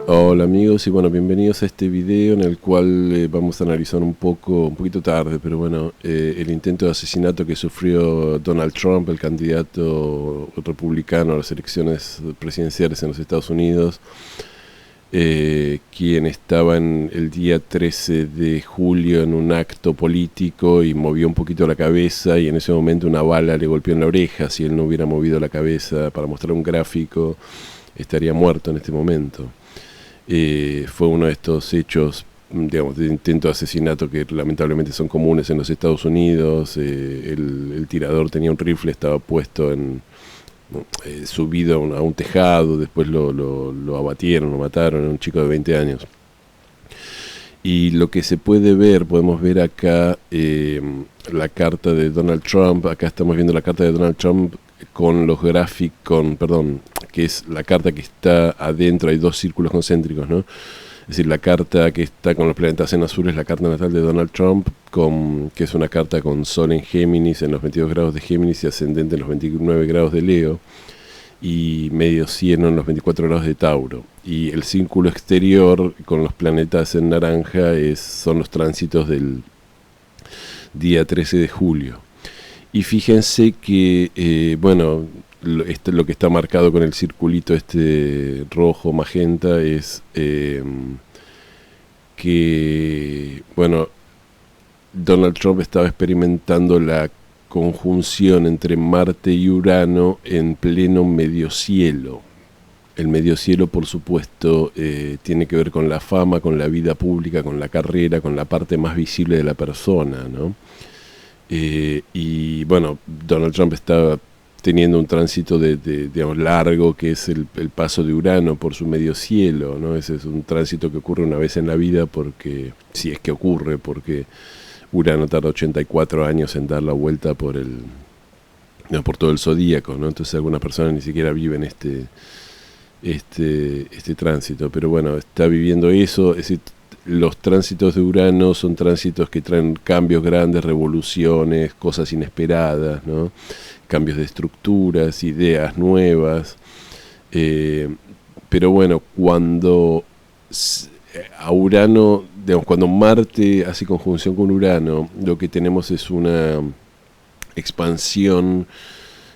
Hola amigos y bueno, bienvenidos a este video en el cual vamos a analizar un poquito tarde, pero bueno, el intento de asesinato que sufrió Donald Trump, el candidato republicano a las elecciones presidenciales en los Estados Unidos, quien estaba en el día 13 de julio en un acto político y movió un poquito la cabeza y en ese momento una bala le golpeó en la oreja. Si él no hubiera movido la cabeza para mostrar un gráfico, estaría muerto en este momento. Fue uno de estos hechos, digamos, de intento de asesinato que lamentablemente son comunes en los Estados Unidos. El tirador tenía un rifle, estaba puesto subido a un tejado, después lo abatieron, lo mataron, era un chico de 20 años. Y lo que se puede ver, podemos ver acá la carta de Donald Trump. Acá estamos viendo la carta de Donald Trump con los gráficos, perdón, que es la carta que está adentro, hay dos círculos concéntricos, ¿no? Es decir, la carta que está con los planetas en azul es la carta natal de Donald Trump, que es una carta con Sol en Géminis, en los 22 grados de Géminis y ascendente en los 29 grados de Leo, y medio cielo en los 24 grados de Tauro. Y el círculo exterior con los planetas en naranja son los tránsitos del día 13 de julio. Y fíjense que, bueno, lo que está marcado con el circulito rojo, magenta, es que, bueno, Donald Trump estaba experimentando la conjunción entre Marte y Urano en pleno mediocielo. El mediocielo, por supuesto, tiene que ver con la fama, con la vida pública, con la carrera, con la parte más visible de la persona, ¿no? Y bueno, Donald Trump está teniendo un tránsito digamos, largo, que es el paso de Urano por su mediocielo, ¿no? Ese es un tránsito que ocurre una vez en la vida, porque si es que ocurre, porque Urano tarda 84 años en dar la vuelta por todo el zodíaco, ¿no? Entonces algunas personas ni siquiera viven este tránsito, pero bueno, está viviendo eso. Es decir, los tránsitos de Urano son tránsitos que traen cambios grandes, revoluciones, cosas inesperadas, ¿no? Cambios de estructuras, ideas nuevas. Pero bueno, cuando a Urano, digamos, cuando Marte hace conjunción con Urano, lo que tenemos es una expansión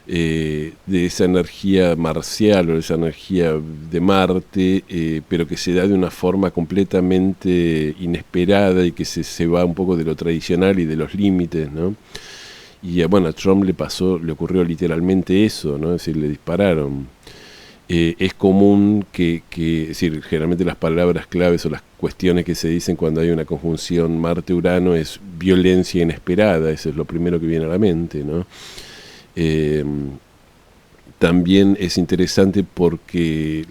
de esa energía marcial o de esa energía de Marte, pero que se da de una forma completamente inesperada y que se va un poco de lo tradicional y de los límites, ¿no? Y bueno, a Trump le ocurrió literalmente eso, ¿no? Es decir, le dispararon. Es común es decir, generalmente las palabras claves o las cuestiones que se dicen cuando hay una conjunción Marte-Urano es violencia inesperada. Eso es lo primero que viene a la mente, ¿no? También es interesante porque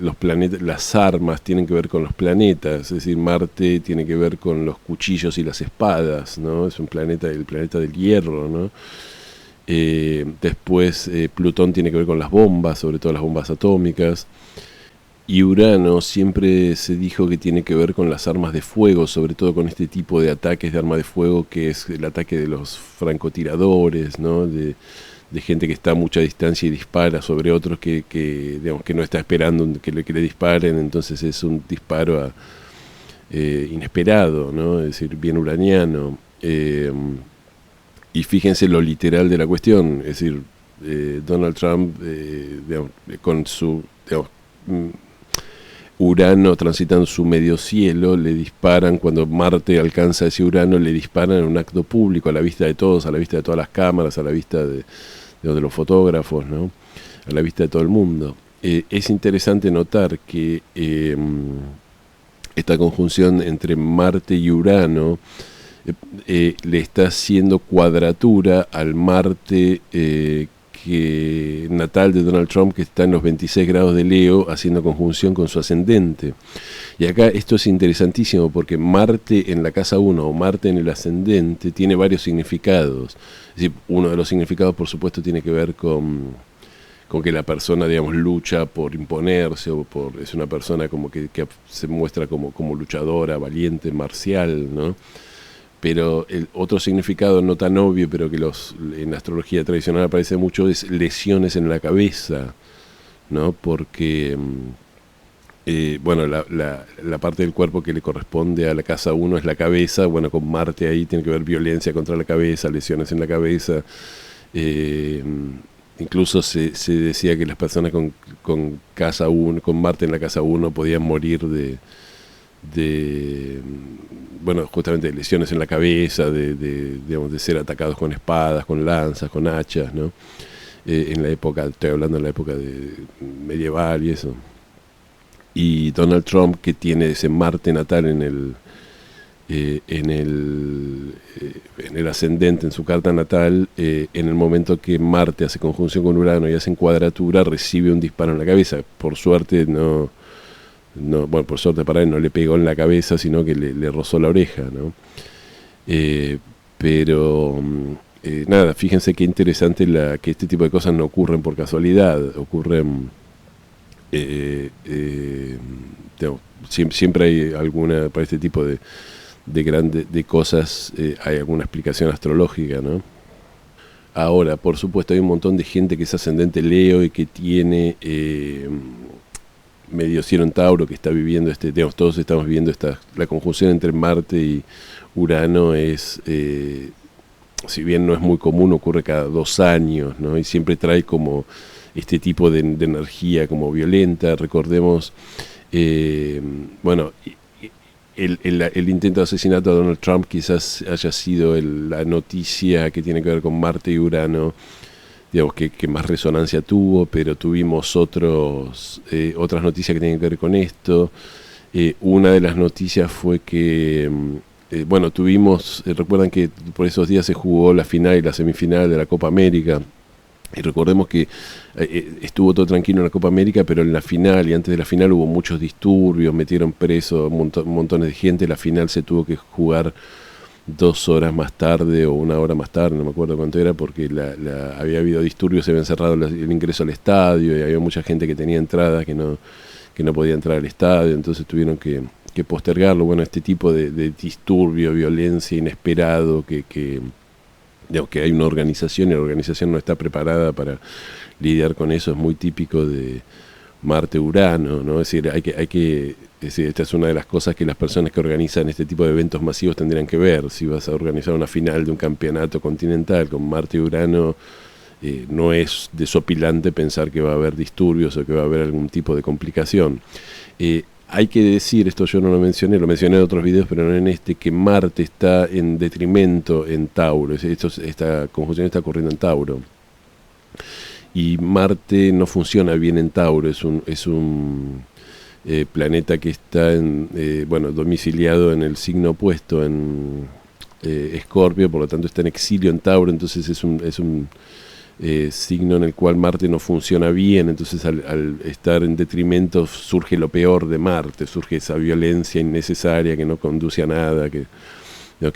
las armas tienen que ver con los planetas, es decir, Marte tiene que ver con los cuchillos y las espadas, ¿no? Es el planeta del hierro, ¿no? Después Plutón tiene que ver con las bombas, sobre todo las bombas atómicas. Y Urano siempre se dijo que tiene que ver con las armas de fuego, sobre todo con este tipo de ataques de arma de fuego, que es el ataque de los francotiradores, ¿no? De gente que está a mucha distancia y dispara sobre otros digamos, que no está esperando que le disparen. Entonces es un disparo inesperado, ¿no? Es decir, bien uraniano. Y fíjense lo literal de la cuestión, es decir, Donald Trump, digamos, con su, digamos, Urano transitando su medio cielo, le disparan, cuando Marte alcanza ese Urano, le disparan en un acto público, a la vista de todos, a la vista de todas las cámaras, a la vista de los fotógrafos, ¿no? A la vista de todo el mundo. Es interesante notar que esta conjunción entre Marte y Urano le está haciendo cuadratura al Marte natal de Donald Trump, que está en los 26 grados de Leo, haciendo conjunción con su ascendente. Y acá esto es interesantísimo porque Marte en la casa 1 o Marte en el ascendente tiene varios significados. Es decir, uno de los significados, por supuesto, tiene que ver con que la persona, digamos, lucha por imponerse, es una persona como que se muestra como luchadora, valiente, marcial, ¿no? Pero el otro significado no tan obvio, pero que en la astrología tradicional aparece mucho, es lesiones en la cabeza, ¿no? Porque bueno, la parte del cuerpo que le corresponde a la casa 1 es la cabeza. Bueno, con Marte ahí tiene que ver violencia contra la cabeza, lesiones en la cabeza. Eh, Incluso se decía que las personas con casa 1, con Marte en la casa 1 podían morir bueno, justamente de lesiones en la cabeza, digamos, de ser atacados con espadas, con lanzas, con hachas, ¿no? En la época, estoy hablando en la época medieval y eso. Y Donald Trump, que tiene ese Marte natal en el ascendente, en su carta natal, en el momento que Marte hace conjunción con Urano y hace cuadratura, recibe un disparo en la cabeza. Por suerte bueno, por suerte para él no le pegó en la cabeza, sino que le rozó la oreja, ¿no? Pero nada, fíjense qué interesante que este tipo de cosas no ocurren por casualidad, ocurren, digamos, siempre hay alguna, para este tipo de cosas, hay alguna explicación astrológica, ¿no? Ahora, por supuesto, hay un montón de gente que es ascendente Leo y que tiene medio cielo en Tauro, que está viviendo digamos, todos estamos viviendo la conjunción entre Marte y Urano es, si bien no es muy común, ocurre cada 2 años, ¿no? Y siempre trae como este tipo de energía como violenta. Recordemos, bueno, el intento de asesinato de Donald Trump quizás haya sido la noticia que tiene que ver con Marte y Urano, digamos, que más resonancia tuvo, pero tuvimos otras noticias que tienen que ver con esto. Una de las noticias fue que, bueno, recuerdan que por esos días se jugó la final y la semifinal de la Copa América. Y recordemos que estuvo todo tranquilo en la Copa América, pero en la final y antes de la final hubo muchos disturbios, metieron preso montones de gente. La final se tuvo que jugar 2 horas más tarde o 1 hora más tarde, no me acuerdo cuánto era, porque había habido disturbios, se habían cerrado el ingreso al estadio y había mucha gente que tenía entradas que no podía entrar al estadio, entonces tuvieron que postergarlo. Bueno, este tipo de disturbio, violencia inesperado, digamos, que hay una organización y la organización no está preparada para lidiar con eso, es muy típico de Marte-Urano, ¿no? Es decir, es decir, esta es una de las cosas que las personas que organizan este tipo de eventos masivos tendrían que ver. Si vas a organizar una final de un campeonato continental con Marte y Urano, no es desopilante pensar que va a haber disturbios o que va a haber algún tipo de complicación. Hay que decir, esto yo no lo mencioné en otros videos, pero no en este, que Marte está en detrimento en Tauro. Esta conjunción está ocurriendo en Tauro. Y Marte no funciona bien en Tauro, es un planeta que está bueno, domiciliado en el signo opuesto, en Escorpio, por lo tanto está en exilio en Tauro, entonces es un signo en el cual Marte no funciona bien, entonces al estar en detrimento surge lo peor de Marte, surge esa violencia innecesaria que no conduce a nada, que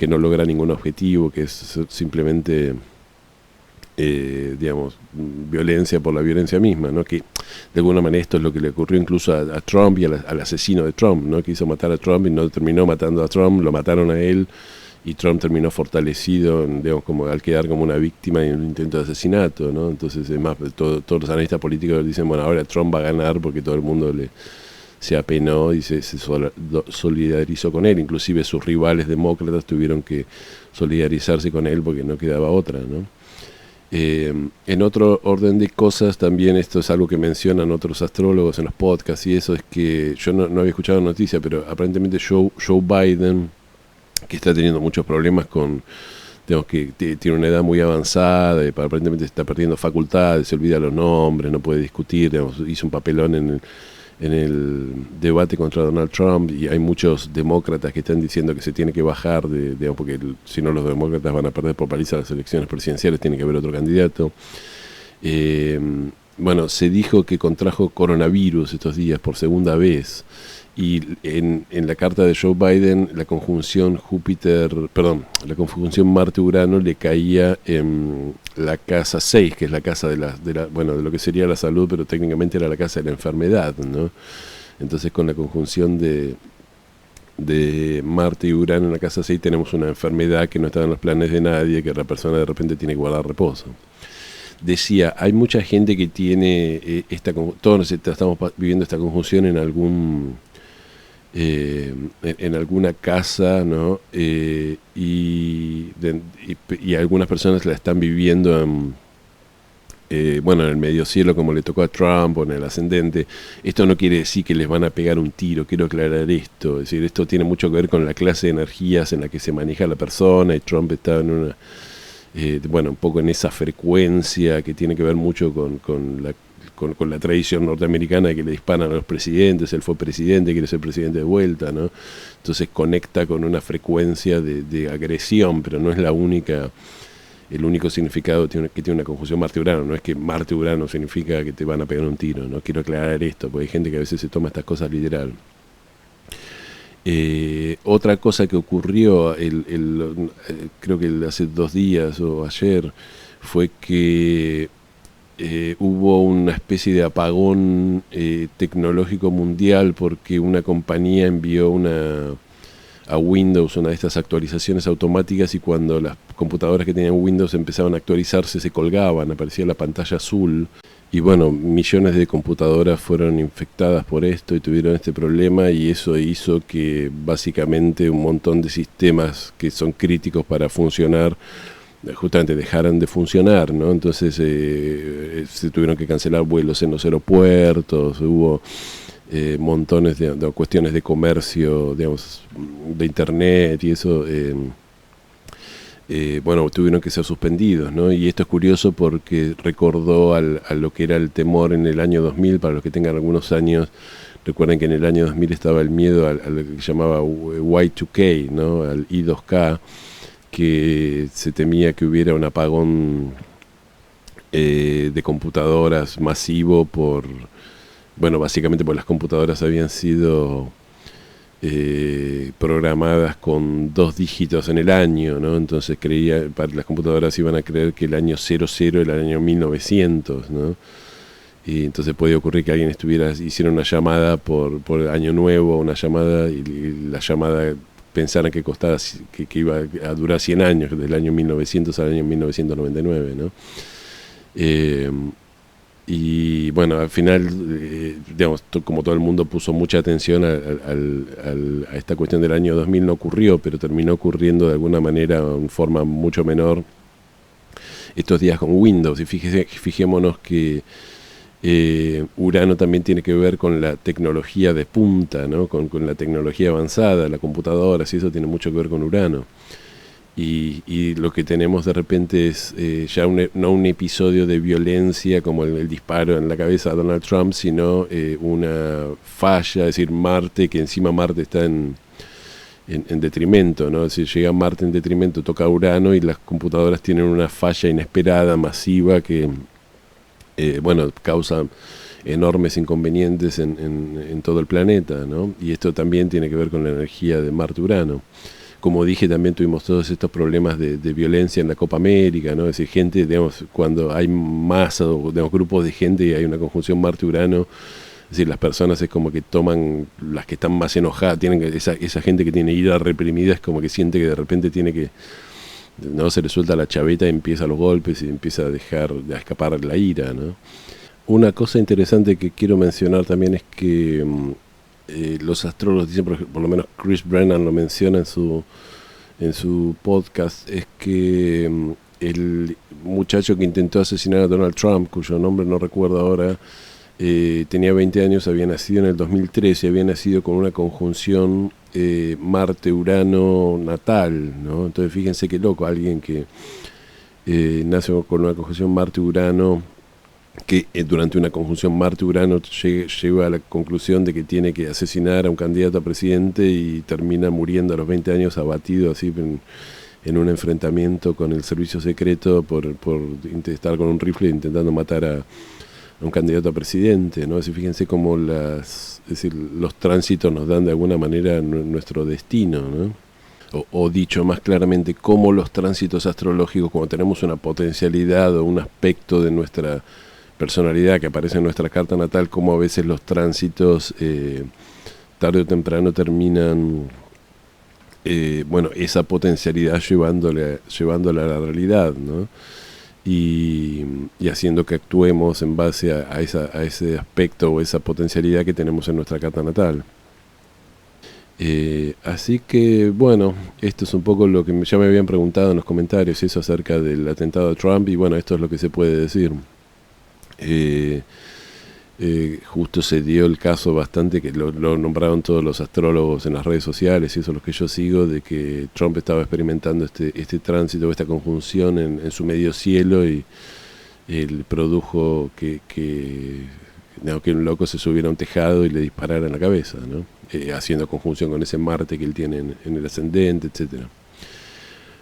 no logra ningún objetivo, que es simplemente, digamos, violencia por la violencia misma, ¿no? Que de alguna manera esto es lo que le ocurrió incluso a Trump y al asesino de Trump, ¿no? Que quiso matar a Trump y no terminó matando a Trump, lo mataron a él y Trump terminó fortalecido, digamos, como al quedar como una víctima en un intento de asesinato, ¿no? Entonces, es más, todos los analistas políticos dicen, bueno, ahora Trump va a ganar porque todo el mundo se apenó y se solidarizó con él, inclusive sus rivales demócratas tuvieron que solidarizarse con él porque no quedaba otra, ¿no? En otro orden de cosas, también esto es algo que mencionan otros astrólogos en los podcasts y eso, es que yo no había escuchado noticia, pero aparentemente Joe Biden, que está teniendo muchos problemas digamos, que tiene una edad muy avanzada, aparentemente está perdiendo facultades, se olvida los nombres, no puede discutir, digamos, hizo un papelón en el debate contra Donald Trump y hay muchos demócratas que están diciendo que se tiene que bajar, digamos, porque si no los demócratas van a perder por paliza las elecciones presidenciales, tiene que haber otro candidato. Bueno, se dijo que contrajo coronavirus estos días por segunda vez. Y en la carta de Joe Biden, la conjunción Marte-Urano le caía en la casa 6, que es la casa de lo que sería la salud, pero técnicamente era la casa de la enfermedad, ¿no? Entonces, con la conjunción de Marte y Urano en la casa 6 tenemos una enfermedad que no está en los planes de nadie, que la persona de repente tiene que guardar reposo. decía, hay mucha gente que tiene todos estamos viviendo esta conjunción en en alguna casa, ¿no? Y algunas personas la están viviendo en el medio cielo, como le tocó a Trump, o en el ascendente. Esto no quiere decir que les van a pegar un tiro, quiero aclarar esto. Es decir, esto tiene mucho que ver con la clase de energías en la que se maneja la persona, y Trump está en un poco en esa frecuencia que tiene que ver mucho con la tradición norteamericana de que le disparan a los presidentes. Él fue presidente, quiere ser presidente de vuelta, ¿no? Entonces conecta con una frecuencia de agresión, pero no es el único significado que tiene una conjunción Marte-Urano. No es que Marte-Urano significa que te van a pegar un tiro, ¿no? Quiero aclarar esto, porque hay gente que a veces se toma estas cosas literal. Otra cosa que ocurrió, creo que hace 2 días o ayer, fue que hubo una especie de apagón tecnológico mundial, porque una compañía envió a Windows una de estas actualizaciones automáticas, y cuando las computadoras que tenían Windows empezaban a actualizarse se colgaban, aparecía la pantalla azul. Y bueno, millones de computadoras fueron infectadas por esto y tuvieron este problema, y eso hizo que básicamente un montón de sistemas que son críticos para funcionar justamente dejaran de funcionar, ¿no? Entonces se tuvieron que cancelar vuelos en los aeropuertos, hubo montones de cuestiones de comercio, digamos, de internet y eso, tuvieron que ser suspendidos, ¿no? Y esto es curioso porque recordó a lo que era el temor en el año 2000. Para los que tengan algunos años, recuerden que en el año 2000 estaba el miedo a lo que llamaba Y2K, ¿no? Al I2K, que se temía que hubiera un apagón de computadoras masivo básicamente porque las computadoras habían sido programadas con 2 dígitos en el año, ¿no? Entonces las computadoras iban a creer que el año 00 era el año 1900, ¿no? Y entonces podía ocurrir que alguien hiciera una llamada por año nuevo, una llamada, y la llamada pensaran que iba a durar 100 años, desde el año 1900 al año 1999, ¿no? Y bueno, al final, como todo el mundo puso mucha atención a esta cuestión del año 2000, no ocurrió, pero terminó ocurriendo de alguna manera, en forma mucho menor, estos días con Windows. Y fijémonos que Urano también tiene que ver con la tecnología de punta, ¿no? Con la tecnología avanzada, la computadora, y eso tiene mucho que ver con Urano. Y lo que tenemos de repente es ya no un episodio de violencia como el disparo en la cabeza a Donald Trump, sino una falla, es decir, Marte, que encima Marte está en detrimento, ¿no? Si llega Marte en detrimento, toca Urano, y las computadoras tienen una falla inesperada, masiva, que causa enormes inconvenientes en todo el planeta, ¿no? Y esto también tiene que ver con la energía de Marte-Urano. Como dije, también tuvimos todos estos problemas de violencia en la Copa América, ¿no? Es decir, gente, cuando hay masa o grupos de gente y hay una conjunción Marte-Urano, es decir, las personas es como que toman, las que están más enojadas, esa gente que tiene ira reprimida, es como que siente que de repente no se le suelta la chaveta y empieza los golpes y empieza a escapar la ira, ¿no? Una cosa interesante que quiero mencionar también es que los astrólogos dicen, por lo menos Chris Brennan lo menciona en su podcast, es que el muchacho que intentó asesinar a Donald Trump, cuyo nombre no recuerdo ahora, tenía 20 años, había nacido en el 2013, había nacido con una conjunción Marte-Urano natal, ¿no? Entonces fíjense qué loco, alguien que nace con una conjunción Marte-Urano, que durante una conjunción Marte-Urano llega a la conclusión de que tiene que asesinar a un candidato a presidente, y termina muriendo a los 20 años abatido así en un enfrentamiento con el servicio secreto por estar con un rifle intentando matar a un candidato a presidente, ¿no? Así, fíjense cómo los tránsitos nos dan de alguna manera nuestro destino, ¿no? O dicho más claramente, cómo los tránsitos astrológicos, cuando tenemos una potencialidad o un aspecto de nuestra personalidad que aparece en nuestra carta natal, como a veces los tránsitos tarde o temprano terminan esa potencialidad llevándola a la realidad, ¿no? y haciendo que actuemos en base a ese aspecto o esa potencialidad que tenemos en nuestra carta natal. Así que bueno, esto es un poco lo que ya me habían preguntado en los comentarios, eso acerca del atentado de Trump, y bueno, esto es lo que se puede decir. Justo se dio el caso bastante, que lo nombraron todos los astrólogos en las redes sociales, y eso es lo que yo sigo, de que Trump estaba experimentando este tránsito, esta conjunción en su medio cielo, y él produjo que un loco se subiera a un tejado y le disparara en la cabeza, ¿no? Haciendo conjunción con ese Marte que él tiene en el ascendente, etcétera.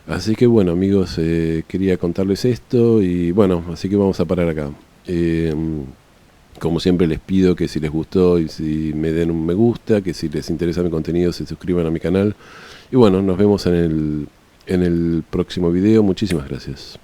Así que bueno, amigos, quería contarles esto, y bueno, así que vamos a parar acá. Como siempre les pido que si les gustó y si me den un me gusta, que si les interesa mi contenido se suscriban a mi canal. Y bueno, nos vemos en el próximo video. Muchísimas gracias.